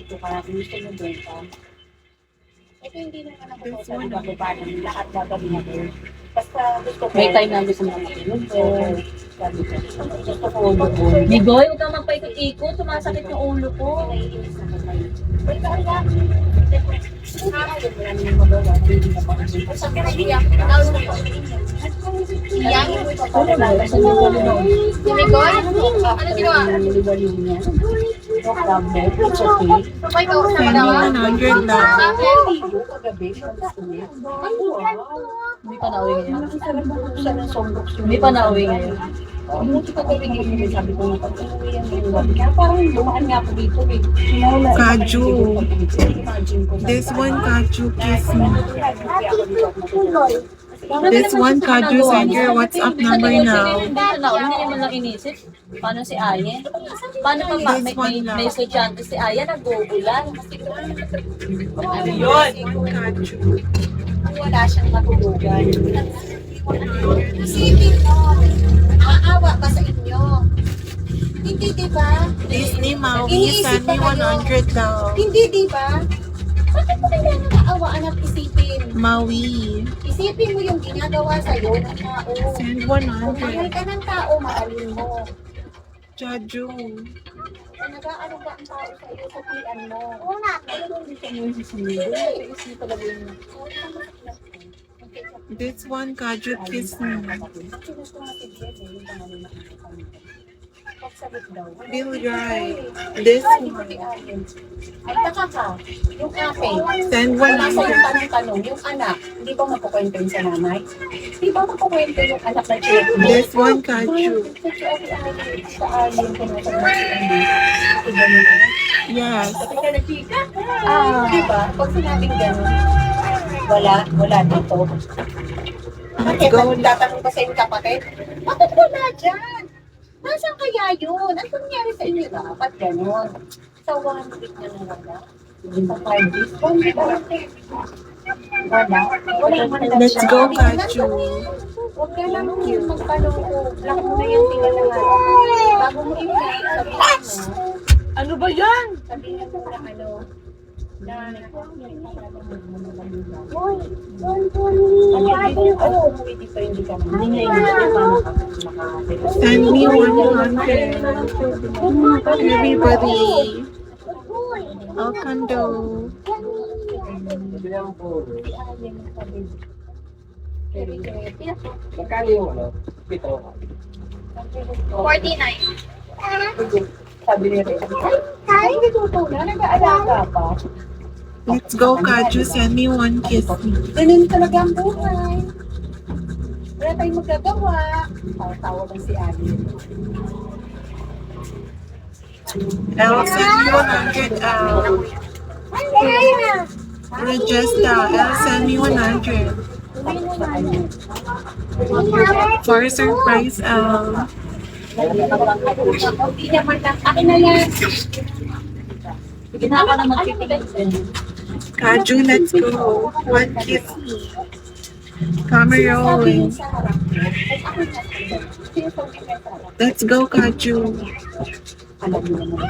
dito ka, gusto mo doon ka. Ito hindi naman ako This sa one, bababa ng lahat gagawin na doon. Basta gusto ko. May time na gusto mo makatulog ko. Sabi ko, gusto ko doon. Bigoy, huwag kang magpaikot-ikot. Sumasakit yung ulo ko. Naiinis na ko kayo. Wait, kaya lang. Hindi ayaw mo lang yung magawa. Hindi na pa kasi. Sabi ko, iyak. Tawag mo pa. Iyak. Saan yung ulo mo? Bigoy? Ano ginawa? Nalibaliw niya. No problem. It's okay. Send me 100 lang. Naligo kagabi. Hindi pa nauwi ngayon. Nakisarap mo sa ng sombok. Hindi pa nauwi ngayon. Buti pa gabi ngayon. Sabi ko, pag-uwi yan ngayon gabi. Kaya parang dumaan nga ako dito eh. Kaju. Imagine ko. This one, Kaju, kiss me. Bakit This one, Kaju, send your WhatsApp number now. Hindi naman lang inisip. Paano si Ayen? Paano pa may estudyante si Ayen nag-uulan? Ano yun? One, Kaju. wala siyang matulugan. Isipin mo, aawa pa sa inyo. Hindi, di ba? Disney Maui, send me 100 daw. Hindi, di ba? Bakit mo kailangan kaawaan at isipin? Maui, Isipin mo yung ginagawa sa'yo ng tao. send Mahal 100. ka ng tao, mahalin mo. Jaju. Nag-aano ba ang tao sa'yo sa pian mo? Una, talagang gusto mo yung sisimulo. Isip talaga yung... This one, Kaju, kiss me. Bill Dry. This one. Ay, taka ka. Yung ate, Send wala sa 100. yung tanong-tanong, yung anak, di ba makukwento yun sa nanay? Di ba makukwento yung anak na chick mo? This one, Kaju. Sa alien ko na sa mga ganun. Yes. Kasi ka nagchika. Di ba? Pag sinabing ganun, wala dito. Bakit? Go. Tatanong ka sa iyong kapatid, bakit wala dyan? Nasaan kaya yun? Ano nangyari sa inyo? Dapat ganun. Sa 1 week na wala. Sa 5 days, 1 week na lang. Wala. Wala man lang Let's siya. go, Sabi ko, Kaju. huwag ka lang magpaloko. Block mo na yung tingnan na nga. Bago mo i-play, sabihin mo. Ano ba yan? Sabihin mo na ano. Send me 100. Everybody. Alcando. Magkano yung ano? Pito. 49. Sabi ni Rhea, ay, hindi totoo na, nag-aalaga pa. Let's go, Kaju. Send me 1 kiss me. Ganun talaga ang buhay. Wala tayong magagawa. Tawa lang si Ali. I'll send you 100 out. Regesta, I'll send me 100. For surprise, Hindi naman lang, akin na yan. Sige na ako na magtitigil. Kaju, let's go. 1 kiss me. Camera rolling. Sa harap. Ako na. Sinasabi niya sa harap. Let's go, Kaju. Alam mo naman.